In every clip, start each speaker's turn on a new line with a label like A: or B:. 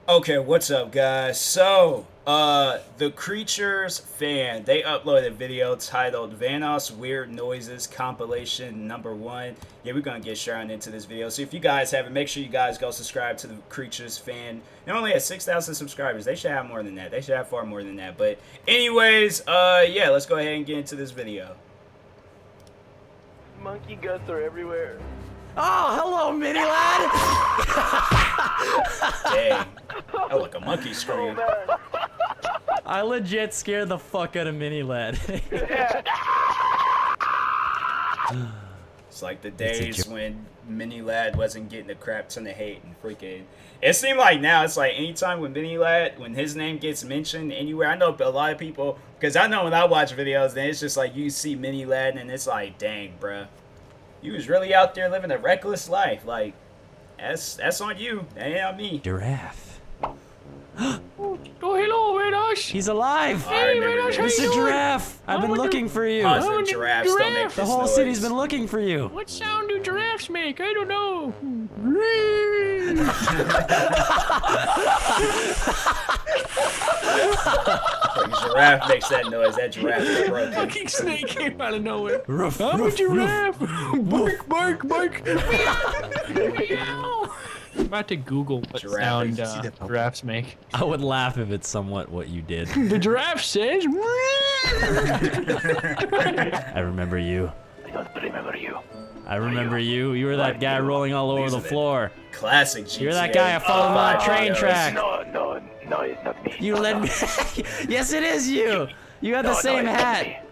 A: Okay, what's up, guys? So, the Creatures fan, they uploaded a video titled Vanoss Weird Noises Compilation #1. Yeah, we're gonna get straight into this video. So if you guys haven't, make sure you guys go subscribe to the Creatures fan. They only have 6,000 subscribers. They should have more than that. They should have far more than that. But anyways, yeah, let's go ahead and get into this video.
B: Monkey guts are everywhere.
C: Oh, hello, mini lad.
A: Dang. I look a monkey scream.
B: Oh,
C: I legit scared the fuck out of mini lad.
A: It's like the days when Mini Lad wasn't getting the crap ton of hate and freaking. It seemed like now it's like anytime when Mini Lad, when his name gets mentioned anywhere, I know a lot of people, because I know when I watch videos, then it's just like you see Mini Lad and it's like, dang, bruh. You was really out there living a reckless life. Like, that's on you. That ain't on me.
C: Giraffe.
D: Oh, hello, Vanoss.
C: He's alive.
A: Hey,
D: Vanoss, how you
C: Mr.
D: doing?
C: Giraffe, I've been looking for you.
A: Positive giraffes don't make
C: The
A: this
C: whole
A: noise.
C: city's been looking for you.
D: What sound do giraffes make? I don't know.
A: Like, a giraffe makes that noise. That giraffe is broken.
D: Fucking snake came out of nowhere.
C: Ruff,
D: I'm a
C: ruff,
D: giraffe. Bark, bark, bark. Meow. I'm about to Google what
A: Giraffe.
D: sound giraffes make.
C: I would laugh if it's somewhat what you did.
D: The giraffe says.
C: I remember you.
B: I don't remember you.
C: I remember you. You were that guy rolling all over the floor.
A: Classic GTA.
C: You're that guy I followed him on a train
A: videos.
C: track.
B: No, it's not me.
C: You led me. Yes, it is you. You had the same hat.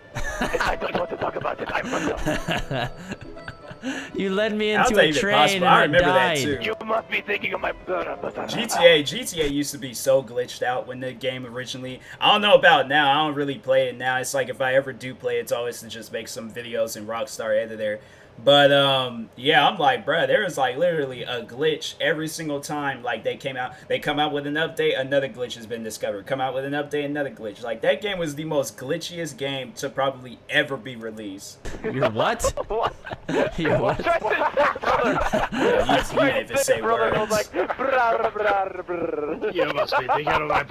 B: I don't want to talk about it. I'm Vanoss.
C: You led me
A: How's
C: into
A: that
C: a
A: even
C: train
A: possible?
C: and
A: I
C: I
A: remember that
C: died.
A: too.
B: You must be thinking of my brother, but
A: GTA used to be so glitched out when the game originally. I don't know about now. I don't really play it now. It's like if I ever do play it, it's always to just make some videos in Rockstar Editor. But yeah, I'm like, bruh, there is like literally a glitch every single time. Like they come out with an update, another glitch has been discovered. Come out with an update, another glitch. Like that game was the most glitchiest game to probably ever be released.
C: You're what?
B: What?
C: You're what?
A: Yeah, you can't even say
B: Brother
A: words.
B: goes like, brar, brar, brar.
E: You must be thinking of my...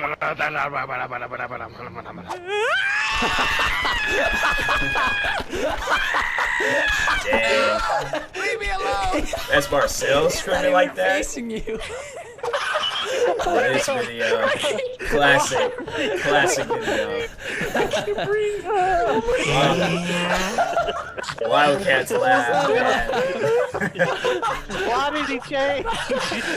A: Damn.
C: Leave me alone.
A: That's Marcel screaming like that.
C: Facing you.
A: Oh, this video. Classic video. Wildcats laugh.
B: Why did he change?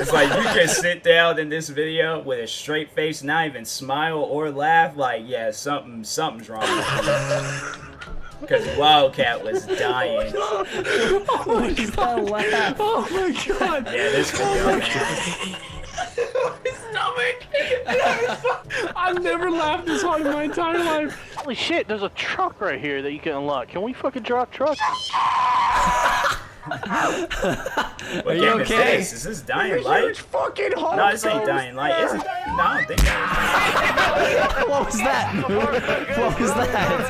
A: It's like you can sit down in this video with a straight face, not even smile or laugh. Like, yeah, something's wrong with you. Because Wildcat was dying.
C: Oh my god.
D: Oh my god.
A: Yeah, this video, man.
D: I've never laughed this hard in my entire life.
B: Holy shit, there's a truck right here that you can unlock. Can we fucking drop trucks?
A: What
C: Are you
A: game
C: okay?
A: is this? Is this Dying Light?
D: Fucking hard.
A: No, this ain't Dying Light. Is it? No, I don't think that
C: What was that? What was that?
A: is.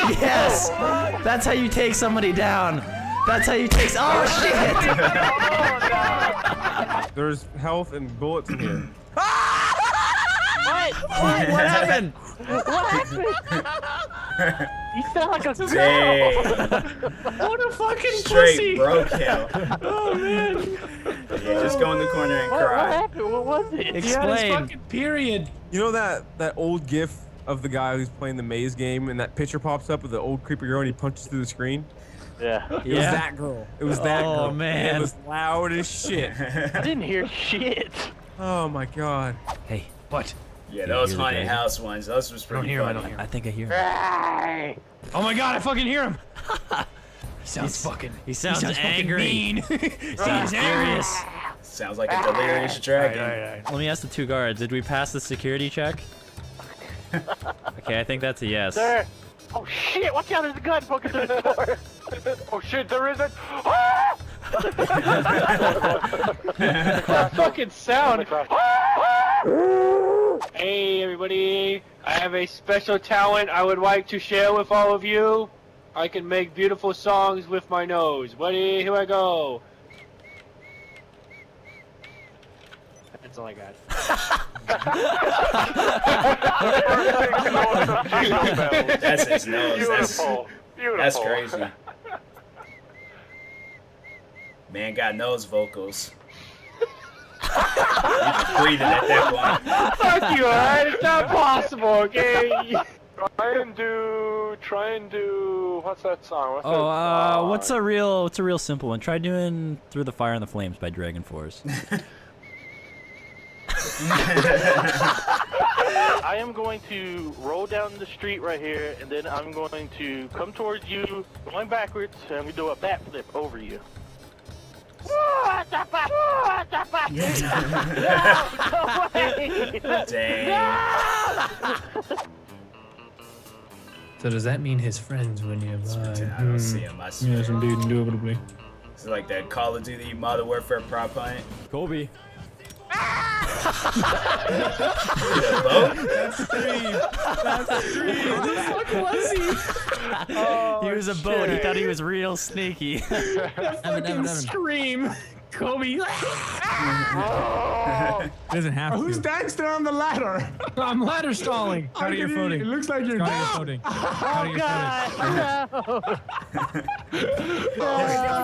A: Dang.
C: Yes! That's how you take somebody down. That's how you take. Oh shit!
E: There's health and bullets in here.
C: What happened?
B: You sound like a
A: Dang.
D: What a fucking
A: Straight
D: pussy.
A: broke him.
D: Oh man.
A: Yeah, just go in the corner and
B: What
A: cry.
B: happened? What was it?
D: Yeah, this
C: Explain.
D: fucking period.
E: You know that old gif of the guy who's playing the maze game and that picture pops up with the old creepy girl and he punches through the screen?
B: Yeah.
E: It was that girl. It was that girl.
C: Oh, man.
E: It was loud as shit.
B: I didn't hear shit.
E: Oh my god.
C: Hey,
D: What?
A: Yeah,
C: You
A: those
C: hear the
A: haunted
C: dragon?
A: house ones, those was pretty
D: hear him, I
A: funny.
D: don't hear
C: I think I hear him.
B: Hey.
D: Oh my god, I fucking hear him. Sounds fucking.
C: He sounds
D: fucking
C: angry.
D: mean.
C: He sounds furious.
A: Sounds like a delirious dragon.
D: Alright.
C: Let me ask the two guards. Did we pass the security check? Okay, I think that's a yes.
B: Sir. Oh shit, watch out, there's a gun poking through the door. Oh shit, there isn't. Ah! That fucking sound.
F: Hey everybody, I have a special talent I would like to share with all of you. I can make beautiful songs with my nose. Ready? Here I go. That's all I got.
A: That's his nose.
B: Beautiful. Beautiful.
A: That's crazy. Man got nose vocals. You just breathing at that point.
F: Fuck you, alright? It's not possible, okay?
B: Try and do. What's that song?
C: What's a real simple one? Try doing "Through the Fire and the Flames" by Dragon Force.
G: I am going to roll down the street right here, and then I'm going to come towards you, going backwards, and I'm going to do a backflip over you.
A: Dang.
D: So does that mean his friends were nearby?
A: I don't see him. I swear.
D: Yes, indeed, indubitably.
A: It's like that Call of Duty Modern Warfare prop hunt.
C: Kobe. He was a boat. He thought he was real sneaky.
D: Fucking scream. Kobe.
E: Doesn't have
H: Who's
E: to.
H: dancing on the ladder?
D: I'm ladder stalling.
E: How do you footing?
H: It looks like you're
E: How
H: down.
E: footing? How do you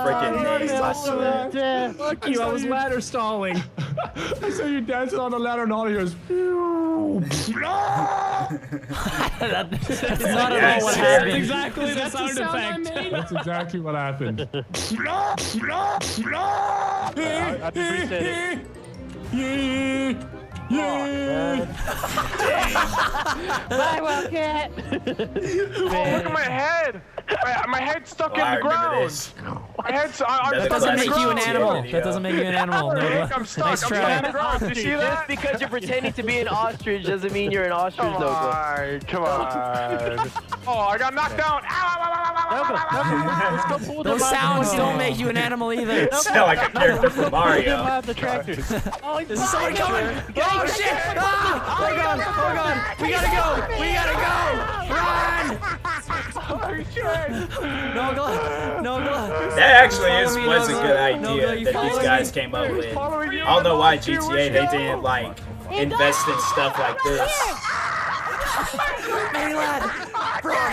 A: Freaking names, I swear.
D: Fuck you, I was ladder stalling.
H: I saw you dancing on the ladder and all he goes.
C: That's not at all what
A: Yes,
C: happened.
D: Exactly the sound effect.
H: That's exactly what happened.
G: I just reset it.
F: Bye, Wildcat!
B: Look at my head. My head's stuck
A: Oh, I
B: in the
A: remember
B: ground.
A: this.
B: My head's. I'm
A: That
C: That
B: stuck
C: doesn't
B: in the
C: make you an
B: ground.
C: animal.
A: video.
C: That doesn't make you an animal. No,
B: I'm stuck.
C: nice
B: I'm
C: try.
B: stuck in the ground. You see
I: Just
B: that?
I: because you're pretending to be an ostrich doesn't mean you're an ostrich,
B: Come
I: Nogla.
B: on. Come on. Oh, I got knocked down. Ow, ow, ow, ow, ow, ow, ow.
I: Let's go pull them
C: Those
I: out.
C: sounds don't make you an animal either.
A: Sound like a character from Mario.
I: Out the tractor. Oh,
C: Is someone coming? Oh shit! Ah! Oh god! Oh god! We gotta go! We gotta go! Run! Nogla!
A: That actually was a good
C: No,
A: idea
C: you
A: that
C: follow
A: these
C: me?
A: guys came up with.
B: Following you.
A: I don't know why GTA they didn't like invest in stuff like this.
C: Hey lad! Bro!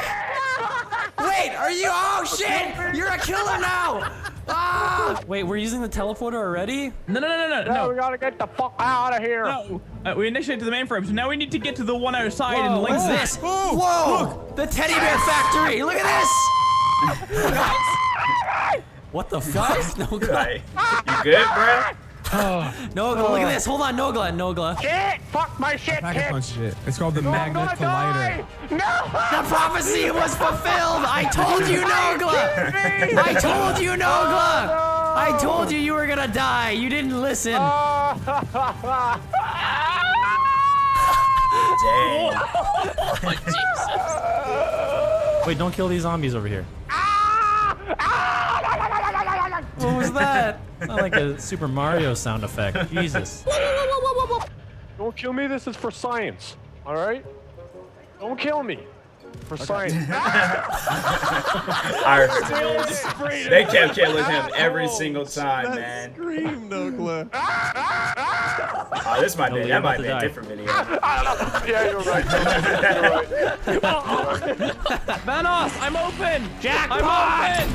C: Wait! Are you? Oh shit! You're a killer now! Ah! Wait, we're using the teleporter already?
D: No.
B: No, we gotta get the fuck out of here.
D: No. We initiated to the mainframe, so now we need to get to the one outside and link
C: What's this? Whoa! The teddy bear factory! Look at this! What the fuck? Nogla?
A: Like, you good, bro?
C: Nogla, look at this! Hold on, Nogla.
B: Shit! Fuck my shit,
E: Pack a
B: kid.
E: punch shit. It's called the
B: I'm
E: Magnet
B: gonna
E: Collider.
B: die. No!
C: The prophecy was fulfilled! I told you, Nogla! I told you, Nogla! I told you were gonna die! You didn't listen!
A: Dang.
C: Wait, don't kill these zombies over here. What was that? Not like a Super Mario sound effect. Jesus.
B: Don't kill me. This is for science. All right? Don't kill me. For science.
A: I remember this. They kept killing him every single time, man.
H: Scream, Nogla.
A: Oh, this might be
C: you're
A: that
C: about
A: might
C: to
A: be a
C: die.
A: different video.
B: Yeah, you're right. You're right.
D: Vanoss, I'm open! I'm open!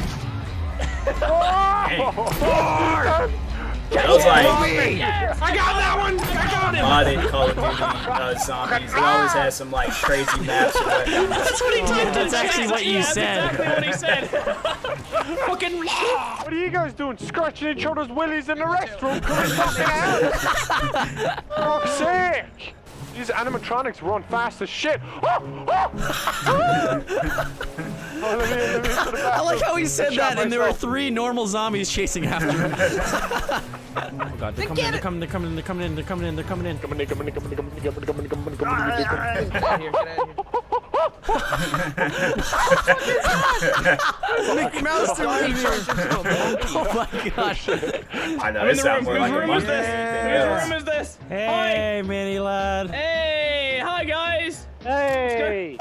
A: I was like,
B: I got that one. I got him.
A: modded Call of Duty zombies. They always had some like crazy maps or whatever.
C: That's what he did. That's actually what you said.
D: Exactly what he said. Fucking.
B: What are you guys doing? Scratching each other's willies in the restroom? Come fucking out. Fuck's sake. These animatronics run fast as shit.
C: I like how he said that, and there were 3 normal zombies chasing after him. Oh god, they're coming in.
H: Mickey Mouse doing here.
C: Oh my gosh.
A: I know, it sounds more like a monkey than anything
D: Whose
A: else.
D: room is this?
C: Hey, Manny lad.
D: Hey, hi guys.
F: Hey!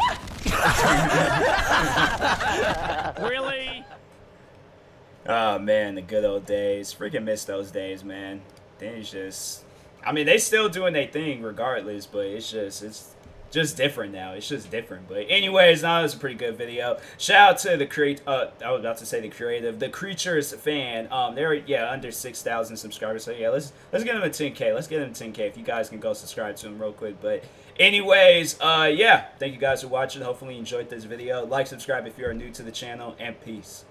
D: Really?
A: Oh man, the good old days. Freaking miss those days, man. Then it's just I mean, they still doing their thing regardless, but it's just different now. It's just different. But anyways, that was a pretty good video. Shout out to the I was about to say the Creatures fan. They're under 6,000 subscribers. So yeah, let's get them a 10K. Let's get them 10K. If you guys can go subscribe to them real quick. But anyways, yeah, thank you guys for watching. Hopefully you enjoyed this video. Like, subscribe if you are new to the channel, and peace.